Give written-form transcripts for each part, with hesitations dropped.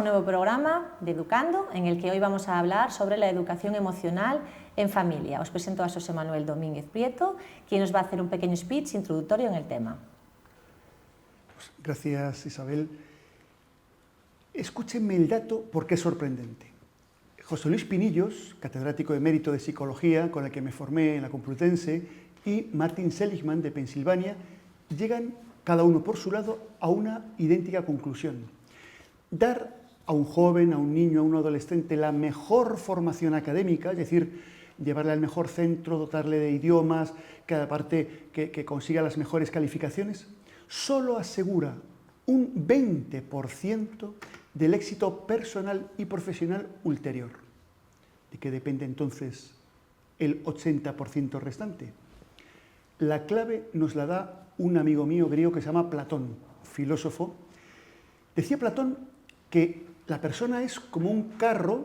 un nuevo programa de Educando, en el que hoy vamos a hablar sobre la educación emocional en familia. Os presento a José Manuel Domínguez Prieto, quien nos va a hacer un pequeño speech introductorio en el tema. Pues gracias, Isabel. Escúchenme el dato porque es sorprendente. José Luis Pinillos, catedrático de mérito de psicología, con el que me formé en la Complutense, y Martin Seligman, de Pensilvania, llegan, cada uno por su lado, a una idéntica conclusión. Dar a un joven, a un niño, a un adolescente la mejor formación académica, es decir, llevarle al mejor centro, dotarle de idiomas, cada parte que consiga las mejores calificaciones, solo asegura un 20% del éxito personal y profesional ulterior. ¿De qué depende entonces el 80% restante? La clave nos la da un amigo mío griego que se llama Platón, filósofo. Decía Platón que la persona es como un carro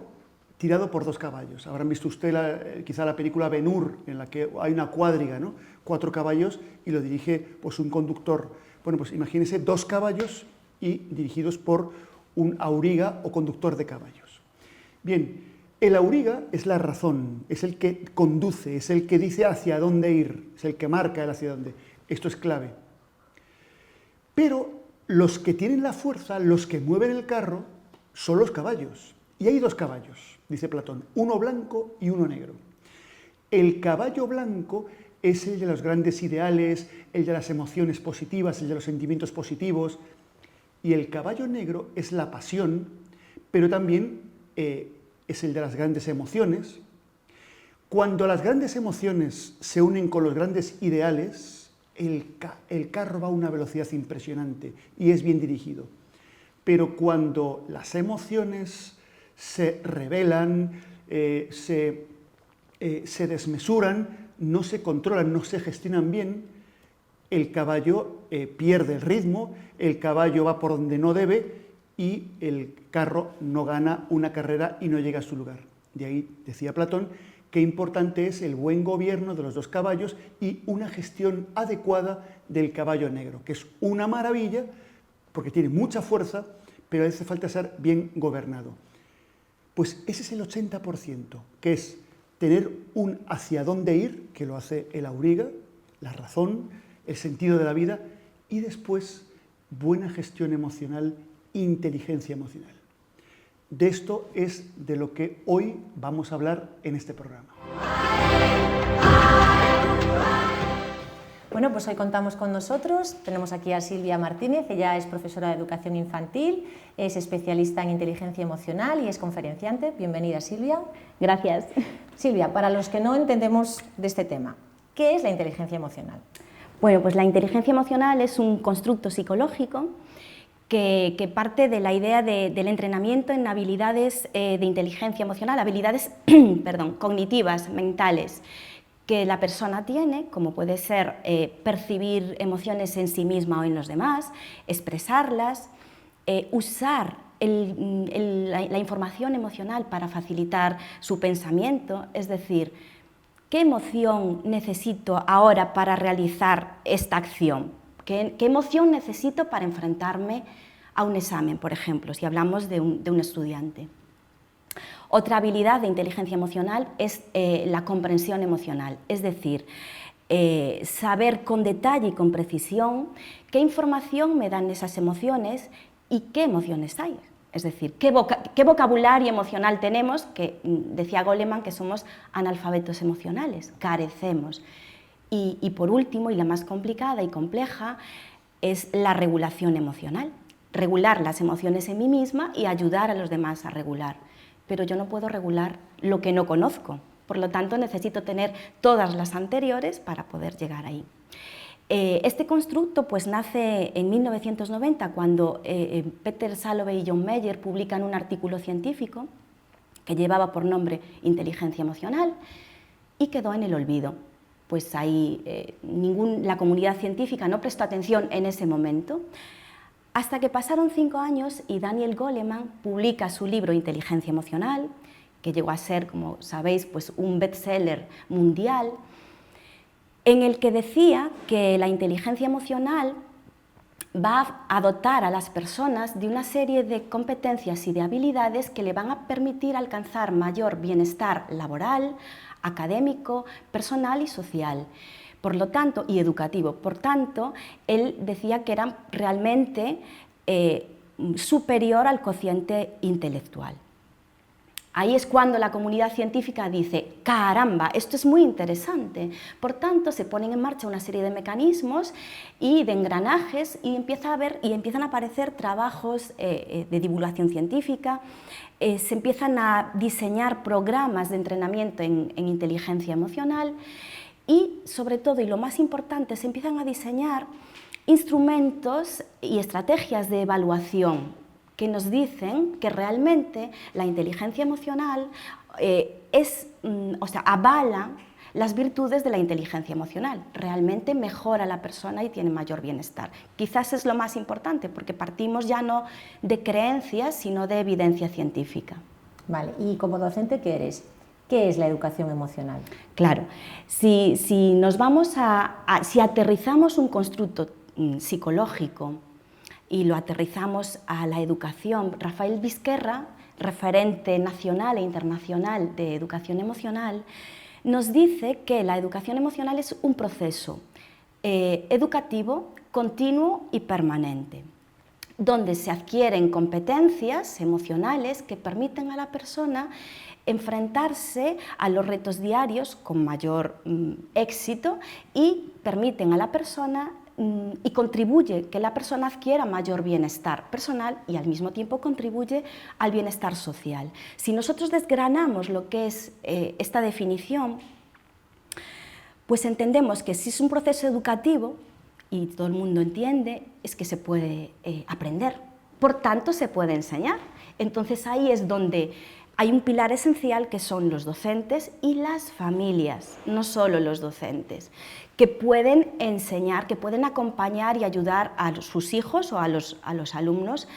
tirado por dos caballos. Habrán visto usted quizá la película Ben-Hur, en la que hay una cuadriga, ¿no? 4 caballos y lo dirige pues, un conductor. Bueno, pues imagínense 2 caballos y dirigidos por un auriga o conductor de caballos. Bien, el auriga es la razón, es el que conduce, es el que dice hacia dónde ir, es el que marca el hacia dónde. Esto es clave. Pero los que tienen la fuerza, los que mueven el carro, son los caballos. Y hay 2 caballos, dice Platón, uno blanco y uno negro. El caballo blanco es el de los grandes ideales, el de las emociones positivas, el de los sentimientos positivos, y el caballo negro es la pasión, pero también es el de las grandes emociones. Cuando las grandes emociones se unen con los grandes ideales, el carro va a una velocidad impresionante y es bien dirigido. Pero cuando las emociones se rebelan, se desmesuran, no se controlan, no se gestionan bien, el caballo pierde el ritmo, el caballo va por donde no debe y el carro no gana una carrera y no llega a su lugar. De ahí decía Platón, qué importante es el buen gobierno de los 2 caballos y una gestión adecuada del caballo negro, que es una maravilla porque tiene mucha fuerza, pero hace falta ser bien gobernado. Pues ese es el 80%, que es tener un hacia dónde ir, que lo hace el auriga, la razón, el sentido de la vida, y después buena gestión emocional, inteligencia emocional. De esto es de lo que hoy vamos a hablar en este programa. Bueno, pues hoy contamos con nosotros, tenemos aquí a Silvia Martínez, ella es profesora de educación infantil, es especialista en inteligencia emocional y es conferenciante. Bienvenida, Silvia. Gracias. Silvia, para los que no entendemos de este tema, ¿qué es la inteligencia emocional? Bueno, pues la inteligencia emocional es un constructo psicológico que parte de la idea del entrenamiento en habilidades de inteligencia emocional, habilidades cognitivas, mentales, que la persona tiene, como puede ser percibir emociones en sí misma o en los demás, expresarlas, usar la información emocional para facilitar su pensamiento, es decir, ¿qué emoción necesito ahora para realizar esta acción? ¿Qué emoción necesito para enfrentarme a un examen, por ejemplo, si hablamos de un estudiante? Otra habilidad de inteligencia emocional es la comprensión emocional, es decir, saber con detalle y con precisión qué información me dan esas emociones y qué emociones hay. Es decir, qué vocabulario emocional tenemos, que decía Goleman que somos analfabetos emocionales, carecemos. Y por último, y la más complicada y compleja, es la regulación emocional. Regular las emociones en mí misma y ayudar a los demás a regular. Pero yo no puedo regular lo que no conozco. Por lo tanto, necesito tener todas las anteriores para poder llegar ahí. Este constructo pues, nace en 1990, cuando Peter Salovey y John Mayer publican un artículo científico que llevaba por nombre Inteligencia Emocional y quedó en el olvido. Pues ahí la comunidad científica no prestó atención en ese momento, hasta que pasaron 5 años y Daniel Goleman publica su libro Inteligencia Emocional, que llegó a ser, como sabéis, pues un bestseller mundial, en el que decía que la inteligencia emocional va a dotar a las personas de una serie de competencias y de habilidades que le van a permitir alcanzar mayor bienestar laboral, académico, personal y social. Por lo tanto, y educativo. Por tanto, él decía que era realmente superior al cociente intelectual. Ahí es cuando la comunidad científica dice, caramba, esto es muy interesante. Por tanto, se ponen en marcha una serie de mecanismos y de engranajes y empiezan a aparecer trabajos de divulgación científica, se empiezan a diseñar programas de entrenamiento en inteligencia emocional y, sobre todo, y lo más importante, se empiezan a diseñar instrumentos y estrategias de evaluación que nos dicen que realmente la inteligencia emocional avala las virtudes de la inteligencia emocional, realmente mejora a la persona y tiene mayor bienestar. Quizás es lo más importante, porque partimos ya no de creencias, sino de evidencia científica. Vale, y como docente que eres, ¿qué es la educación emocional? Claro, si nos vamos si aterrizamos un constructo psicológico y lo aterrizamos a la educación, Rafael Vizquerra, referente nacional e internacional de educación emocional, nos dice que la educación emocional es un proceso educativo, continuo y permanente, donde se adquieren competencias emocionales que permiten a la persona enfrentarse a los retos diarios con mayor éxito y permiten a la persona y contribuye que la persona adquiera mayor bienestar personal y al mismo tiempo contribuye al bienestar social. Si nosotros desgranamos lo que es esta definición, pues entendemos que si es un proceso educativo, y todo el mundo entiende, es que se puede aprender, por tanto se puede enseñar. Entonces ahí es donde hay un pilar esencial que son los docentes y las familias, no solo los docentes, que pueden enseñar, que pueden acompañar y ayudar a sus hijos o a los alumnos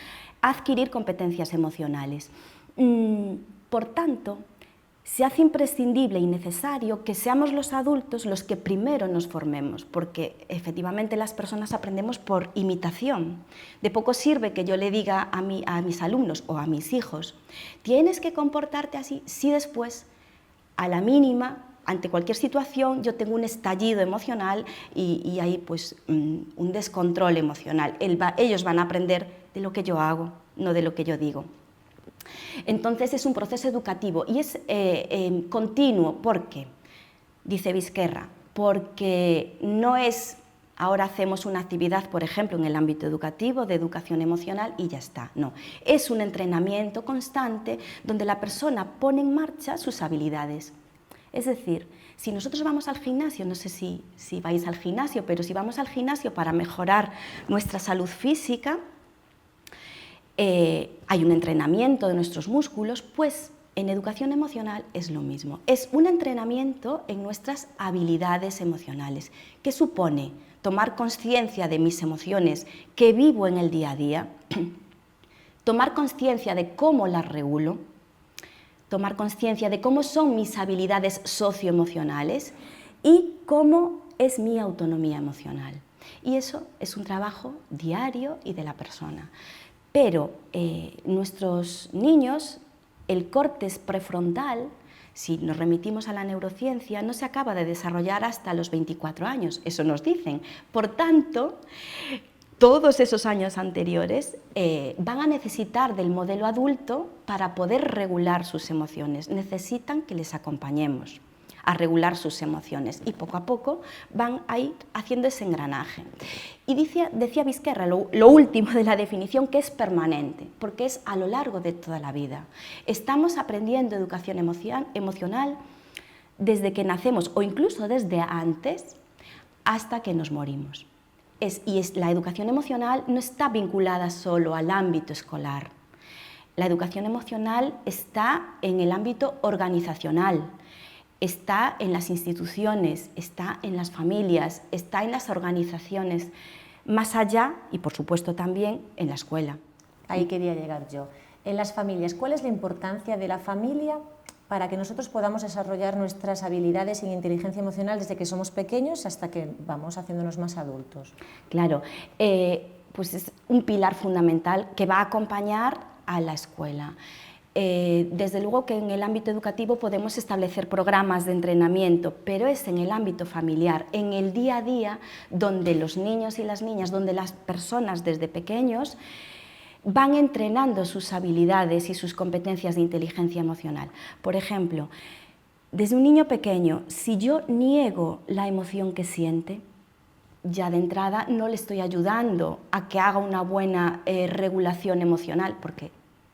a adquirir competencias emocionales. Por tanto, se hace imprescindible y necesario que seamos los adultos los que primero nos formemos, porque efectivamente las personas aprendemos por imitación. De poco sirve que yo le diga a mis alumnos o a mis hijos, tienes que comportarte así, si después, a la mínima, ante cualquier situación, yo tengo un estallido emocional y hay pues, un descontrol emocional. Ellos van a aprender de lo que yo hago, no de lo que yo digo. Entonces es un proceso educativo y es continuo. ¿Por qué? Dice Vizquerra, porque no es ahora hacemos una actividad, por ejemplo, en el ámbito educativo, de educación emocional y ya está. No, es un entrenamiento constante donde la persona pone en marcha sus habilidades. Es decir, si nosotros vamos al gimnasio, no sé si vais al gimnasio, pero si vamos al gimnasio para mejorar nuestra salud física, hay un entrenamiento de nuestros músculos, pues en educación emocional es lo mismo. Es un entrenamiento en nuestras habilidades emocionales, que supone tomar conciencia de mis emociones que vivo en el día a día, tomar conciencia de cómo las regulo, tomar conciencia de cómo son mis habilidades socioemocionales y cómo es mi autonomía emocional. Y eso es un trabajo diario y de la persona. Pero nuestros niños, el córtex prefrontal, si nos remitimos a la neurociencia, no se acaba de desarrollar hasta los 24 años, eso nos dicen. Por tanto, todos esos años anteriores van a necesitar del modelo adulto para poder regular sus emociones. Necesitan que les acompañemos a regular sus emociones y poco a poco van a ir haciendo ese engranaje. Y decía Vizquerra, lo último de la definición, que es permanente, porque es a lo largo de toda la vida. Estamos aprendiendo educación emocional desde que nacemos o incluso desde antes hasta que nos morimos. La educación emocional no está vinculada solo al ámbito escolar. La educación emocional está en el ámbito organizacional, está en las instituciones, está en las familias, está en las organizaciones, más allá y por supuesto también en la escuela. Ahí quería llegar yo. En las familias, ¿cuál es la importancia de la familia para que nosotros podamos desarrollar nuestras habilidades en inteligencia emocional desde que somos pequeños hasta que vamos haciéndonos más adultos? Claro, pues es un pilar fundamental que va a acompañar a la escuela. Desde luego que en el ámbito educativo podemos establecer programas de entrenamiento, pero es en el ámbito familiar, en el día a día, donde los niños y las niñas, donde las personas desde pequeños van entrenando sus habilidades y sus competencias de inteligencia emocional. Por ejemplo, desde un niño pequeño, si yo niego la emoción que siente, ya de entrada no le estoy ayudando a que haga una buena regulación emocional, porque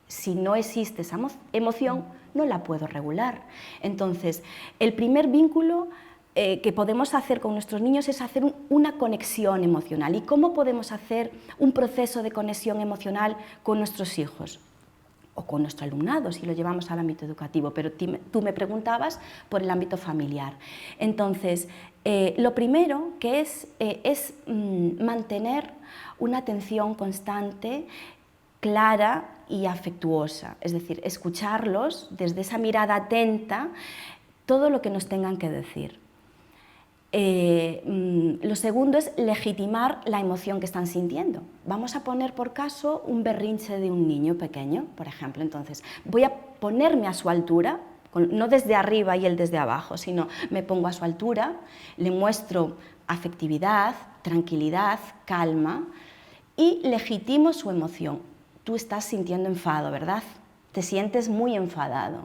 si no existe esa emoción, no la puedo regular. Entonces, el primer vínculo que podemos hacer con nuestros niños es hacer una conexión emocional. ¿Y cómo podemos hacer un proceso de conexión emocional con nuestros hijos? O con nuestro alumnado, si lo llevamos al ámbito educativo, pero tú me preguntabas por el ámbito familiar. Entonces, lo primero que es mantener una atención constante, clara y afectuosa, es decir, escucharlos desde esa mirada atenta, todo lo que nos tengan que decir. Lo segundo es legitimar la emoción que están sintiendo. Vamos a poner por caso un berrinche de un niño pequeño, por ejemplo. Entonces, voy a ponerme a su altura, no desde arriba y él desde abajo, sino me pongo a su altura, le muestro afectividad, tranquilidad, calma y legitimo su emoción. Tú estás sintiendo enfado, ¿verdad? Te sientes muy enfadado.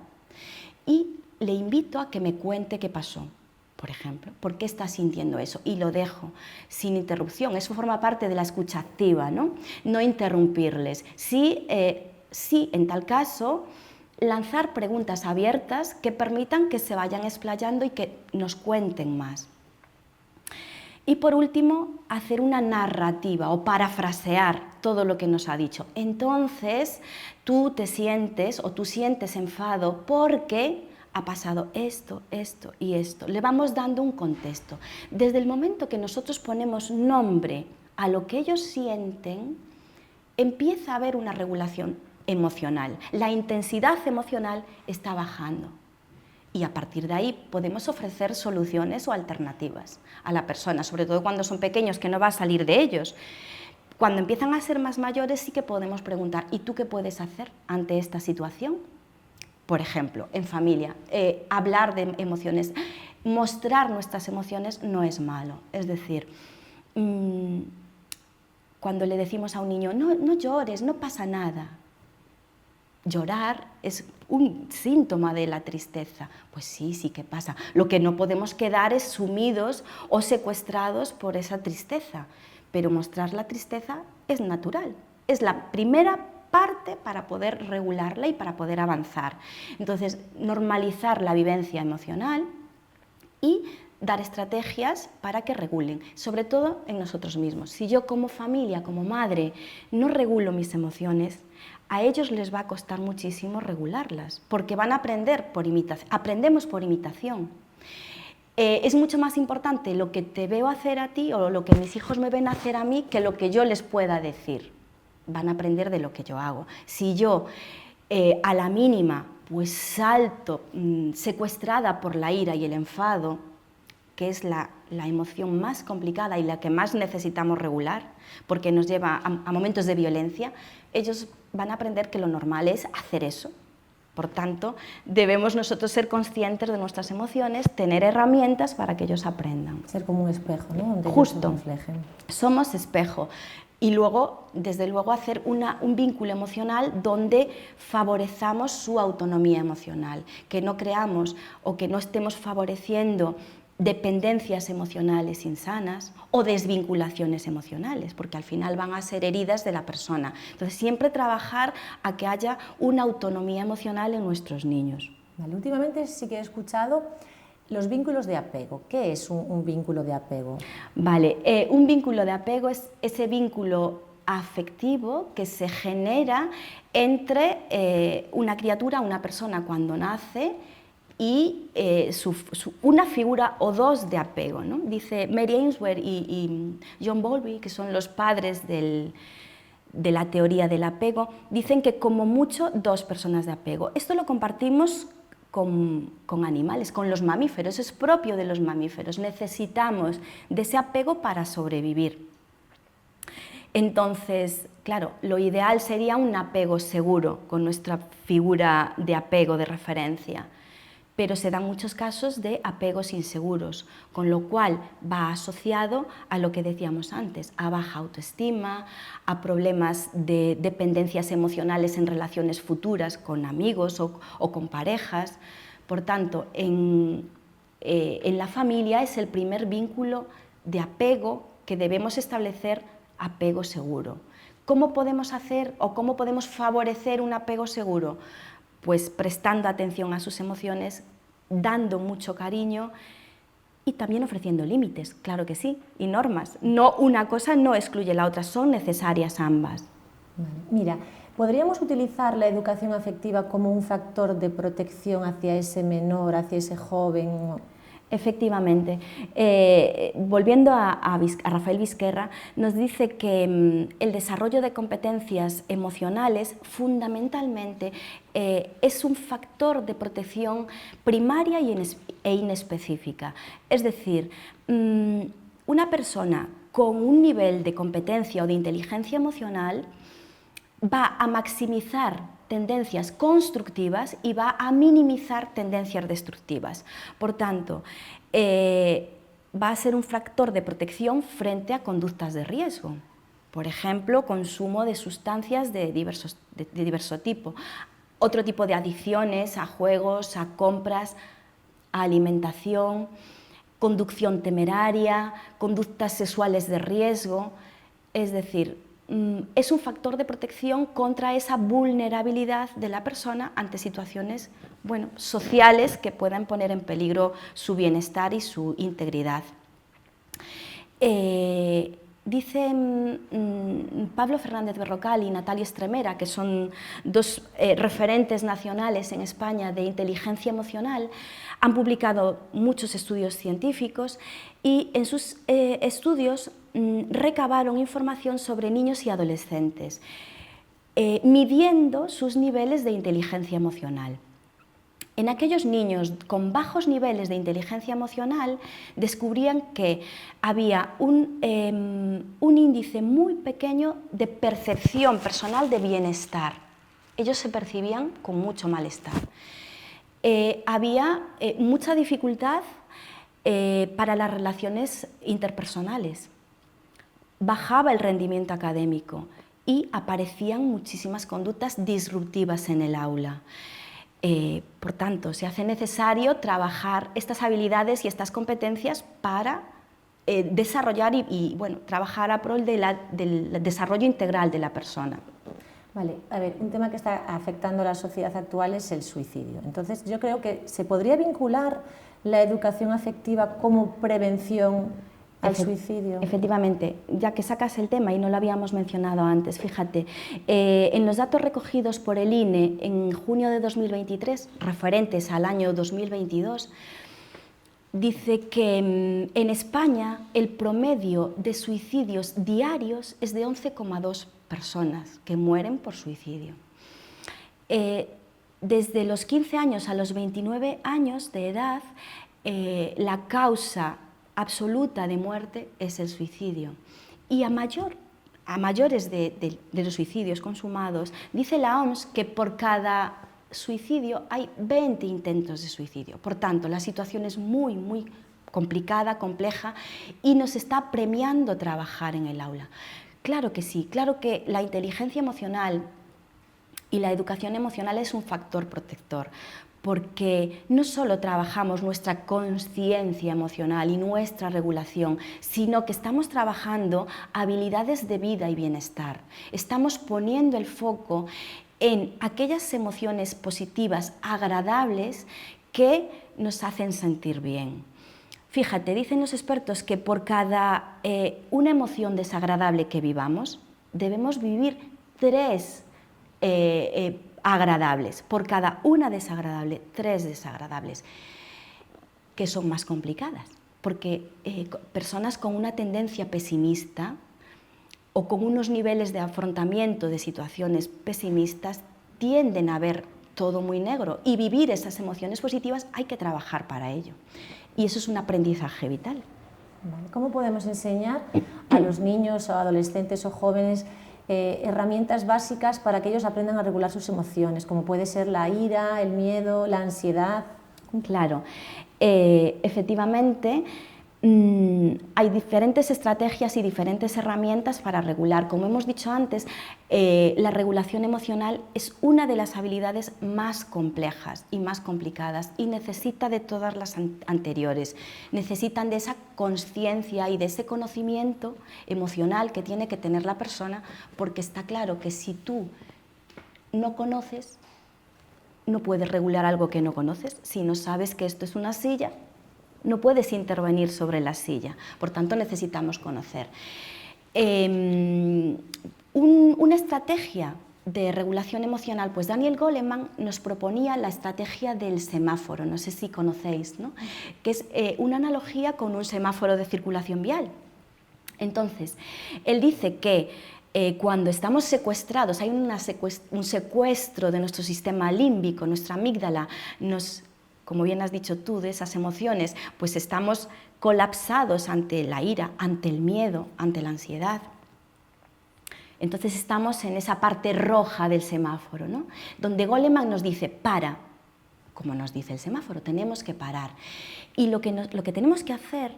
Y le invito a que me cuente qué pasó. Por ejemplo, ¿por qué estás sintiendo eso? Y lo dejo sin interrupción. Eso forma parte de la escucha activa, ¿no? No interrumpirles. Sí, en tal caso, lanzar preguntas abiertas que permitan que se vayan explayando y que nos cuenten más. Y por último, hacer una narrativa o parafrasear todo lo que nos ha dicho. Entonces, tú te sientes o tú sientes enfado porque ha pasado esto, esto y esto. Le vamos dando un contexto. Desde el momento que nosotros ponemos nombre a lo que ellos sienten, empieza a haber una regulación emocional. La intensidad emocional está bajando. Y a partir de ahí podemos ofrecer soluciones o alternativas a la persona, sobre todo cuando son pequeños, que no va a salir de ellos. Cuando empiezan a ser más mayores sí que podemos preguntar, ¿y tú qué puedes hacer ante esta situación? Por ejemplo, en familia, hablar de emociones, mostrar nuestras emociones no es malo. Es decir, cuando le decimos a un niño, no llores, no pasa nada. Llorar es un síntoma de la tristeza. Pues sí, sí que pasa. Lo que no podemos quedar es sumidos o secuestrados por esa tristeza. Pero mostrar la tristeza es natural. Es la primera parte para poder regularla y para poder avanzar. Entonces, normalizar la vivencia emocional y dar estrategias para que regulen, sobre todo en nosotros mismos. Si yo como familia, como madre, no regulo mis emociones, a ellos les va a costar muchísimo regularlas, porque van a aprender por imitación, aprendemos por imitación. Es mucho más importante lo que te veo hacer a ti o lo que mis hijos me ven hacer a mí que lo que yo les pueda decir. Van a aprender de lo que yo hago. Si yo a la mínima pues salto secuestrada por la ira y el enfado, que es la emoción más complicada y la que más necesitamos regular, porque nos lleva a momentos de violencia, ellos van a aprender que lo normal es hacer eso. Por tanto, debemos nosotros ser conscientes de nuestras emociones, tener herramientas para que ellos aprendan. Ser como un espejo, ¿no? Donde Justo, ellos se reflejen. Somos espejo. Y luego, desde luego, hacer un vínculo emocional donde favorezamos su autonomía emocional, que no creamos o que no estemos favoreciendo dependencias emocionales insanas o desvinculaciones emocionales, porque al final van a ser heridas de la persona. Entonces, siempre trabajar a que haya una autonomía emocional en nuestros niños. Vale, últimamente sí que he escuchado los vínculos de apego. ¿Qué es un vínculo de apego? Vale, un vínculo de apego es ese vínculo afectivo que se genera entre una criatura, una persona cuando nace, y una figura o dos de apego, ¿no? Dice Mary Ainsworth y John Bowlby, que son los padres de la teoría del apego, dicen que como mucho dos personas de apego. Esto lo compartimos con animales, con los mamíferos, es propio de los mamíferos. Necesitamos de ese apego para sobrevivir. Entonces, claro, lo ideal sería un apego seguro con nuestra figura de apego de referencia, pero se dan muchos casos de apegos inseguros, con lo cual va asociado a lo que decíamos antes, a baja autoestima, a problemas de dependencias emocionales en relaciones futuras con amigos o con parejas. Por tanto, en la familia es el primer vínculo de apego que debemos establecer, apego seguro. ¿Cómo podemos hacer o cómo podemos favorecer un apego seguro? Pues prestando atención a sus emociones, dando mucho cariño y también ofreciendo límites, claro que sí, y normas. No, una cosa no excluye la otra, son necesarias ambas. Vale. Mira, ¿podríamos utilizar la educación afectiva como un factor de protección hacia ese menor, hacia ese joven? Efectivamente. Volviendo a Rafael Vizquerra, nos dice que el desarrollo de competencias emocionales fundamentalmente es un factor de protección primaria e inespecífica. Es decir, una persona con un nivel de competencia o de inteligencia emocional va a maximizar tendencias constructivas y va a minimizar tendencias destructivas. Por tanto, va a ser un factor de protección frente a conductas de riesgo. Por ejemplo, consumo de sustancias de diverso tipo. Otro tipo de adicciones a juegos, a compras, a alimentación, conducción temeraria, conductas sexuales de riesgo. Es decir, es un factor de protección contra esa vulnerabilidad de la persona ante situaciones, bueno, sociales que puedan poner en peligro su bienestar y su integridad. Dice Pablo Fernández Berrocal y Natalia Estremera, que son dos referentes nacionales en España de inteligencia emocional, han publicado muchos estudios científicos y en sus estudios recabaron información sobre niños y adolescentes, midiendo sus niveles de inteligencia emocional. En aquellos niños con bajos niveles de inteligencia emocional descubrían que había un índice muy pequeño de percepción personal de bienestar. Ellos se percibían con mucho malestar. Había mucha dificultad para las relaciones interpersonales. Bajaba el rendimiento académico y aparecían muchísimas conductas disruptivas en el aula. Por tanto, se hace necesario trabajar estas habilidades y estas competencias para desarrollar y bueno, trabajar a pro del desarrollo integral de la persona. Vale, a ver, un tema que está afectando a la sociedad actual es el suicidio. Entonces, yo creo que se podría vincular la educación afectiva como prevención al suicidio. Efectivamente, ya que sacas el tema y no lo habíamos mencionado antes, fíjate, en los datos recogidos por el INE en junio de 2023, referentes al año 2022, dice que en España el promedio de suicidios diarios es de 11,2 personas que mueren por suicidio. Desde los 15 años a los 29 años de edad, la causa absoluta de muerte es el suicidio. Y a mayores de los suicidios consumados, dice la OMS que por cada suicidio hay 20 intentos de suicidio. Por tanto, la situación es muy, muy complicada, compleja y nos está premiando trabajar en el aula. Claro que sí, claro que la inteligencia emocional y la educación emocional es un factor protector, porque no solo trabajamos nuestra conciencia emocional y nuestra regulación, sino que estamos trabajando habilidades de vida y bienestar. Estamos poniendo el foco en aquellas emociones positivas, agradables, que nos hacen sentir bien. Fíjate, dicen los expertos que por cada una emoción desagradable que vivamos, debemos vivir 3 agradables. Por cada una desagradable, 3 desagradables, que son más complicadas, porque personas con una tendencia pesimista o con unos niveles de afrontamiento de situaciones pesimistas tienden a ver todo muy negro, y vivir esas emociones positivas hay que trabajar para ello. Y eso es un aprendizaje vital. Vale. ¿Cómo podemos enseñar a los niños o adolescentes o jóvenes herramientas básicas para que ellos aprendan a regular sus emociones, como puede ser la ira, el miedo, la ansiedad? Claro, efectivamente hay diferentes estrategias y diferentes herramientas para regular. Como hemos dicho antes, la regulación emocional es una de las habilidades más complejas y más complicadas y necesita de todas las anteriores. Necesitan de esa conciencia y de ese conocimiento emocional que tiene que tener la persona, porque está claro que si tú no conoces, no puedes regular algo que no conoces. Si no sabes que esto es una silla, no puedes intervenir sobre la silla, por tanto necesitamos conocer. Una estrategia de regulación emocional, pues Daniel Goleman nos proponía la estrategia del semáforo, no sé si conocéis, ¿no? Que es una analogía con un semáforo de circulación vial. Entonces, él dice que cuando estamos secuestrados, hay un secuestro de nuestro sistema límbico, nuestra amígdala como bien has dicho tú, de esas emociones, pues estamos colapsados ante la ira, ante el miedo, ante la ansiedad. Entonces estamos en esa parte roja del semáforo, ¿no? Donde Goleman nos dice, para, como nos dice el semáforo, tenemos que parar. Y lo que tenemos que hacer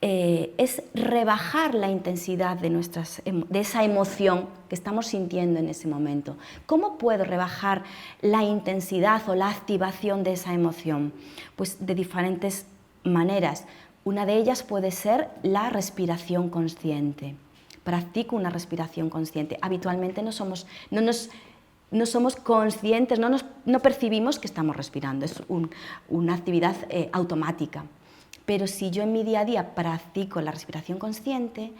es rebajar la intensidad de esa emoción que estamos sintiendo en ese momento. ¿Cómo puedo rebajar la intensidad o la activación de esa emoción? Pues de diferentes maneras. Una de ellas puede ser la respiración consciente. Practico una respiración consciente. Habitualmente no somos conscientes, no percibimos que estamos respirando, es una actividad automática. Pero si yo en mi día a día practico la respiración consciente,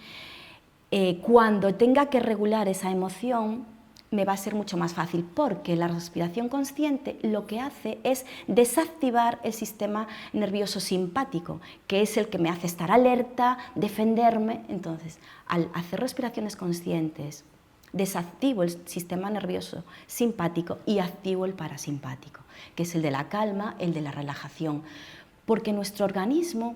cuando tenga que regular esa emoción, me va a ser mucho más fácil, porque la respiración consciente lo que hace es desactivar el sistema nervioso simpático, que es el que me hace estar alerta, defenderme. Entonces, al hacer respiraciones conscientes, desactivo el sistema nervioso simpático y activo el parasimpático, que es el de la calma, el de la relajación. Porque nuestro organismo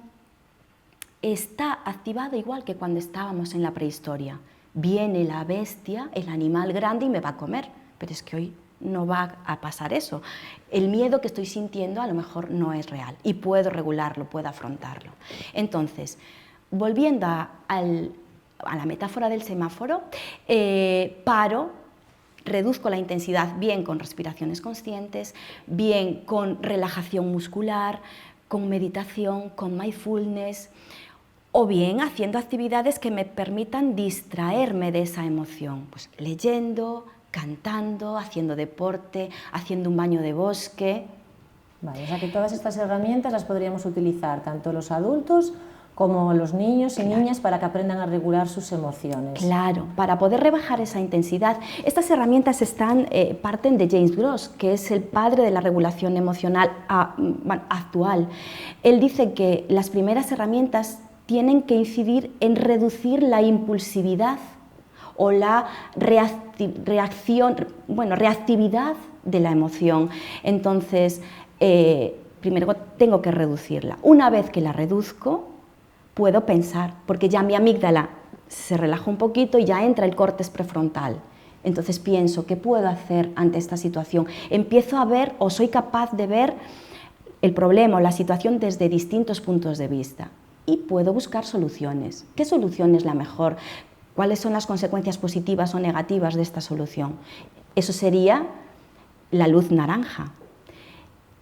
está activado igual que cuando estábamos en la prehistoria. Viene la bestia, el animal grande y me va a comer, pero es que hoy no va a pasar eso. El miedo que estoy sintiendo a lo mejor no es real y puedo regularlo, puedo afrontarlo. Entonces, volviendo a la metáfora del semáforo, paro, reduzco la intensidad bien con respiraciones conscientes, bien con relajación muscular, con meditación, con mindfulness, o bien haciendo actividades que me permitan distraerme de esa emoción, pues leyendo, cantando, haciendo deporte, haciendo un baño de bosque. Vale, o sea que todas estas herramientas las podríamos utilizar tanto los adultos como los niños y niñas para que aprendan a regular sus emociones. Claro, para poder rebajar esa intensidad. Estas herramientas parten de James Gross, que es el padre de la regulación emocional actual. Él dice que las primeras herramientas tienen que incidir en reducir la impulsividad o la reactividad de la emoción. Entonces, primero tengo que reducirla. Una vez que la reduzco, puedo pensar, porque ya mi amígdala se relaja un poquito y ya entra el córtex prefrontal. Entonces pienso, ¿qué puedo hacer ante esta situación? Empiezo a ver, o soy capaz de ver el problema o la situación desde distintos puntos de vista y puedo buscar soluciones. ¿Qué solución es la mejor? ¿Cuáles son las consecuencias positivas o negativas de esta solución? Eso sería la luz naranja.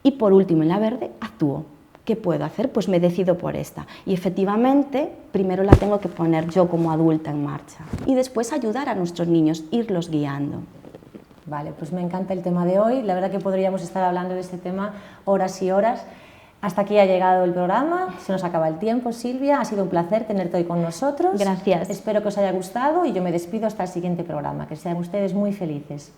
Y por último, en la verde, actúo. ¿Qué puedo hacer? Pues me decido por esta. Y efectivamente, primero la tengo que poner yo como adulta en marcha. Y después ayudar a nuestros niños, irlos guiando. Vale, pues me encanta el tema de hoy. La verdad que podríamos estar hablando de este tema horas y horas. Hasta aquí ha llegado el programa. Se nos acaba el tiempo, Silvia. Ha sido un placer tenerte hoy con nosotros. Gracias. Espero que os haya gustado y yo me despido hasta el siguiente programa. Que sean ustedes muy felices.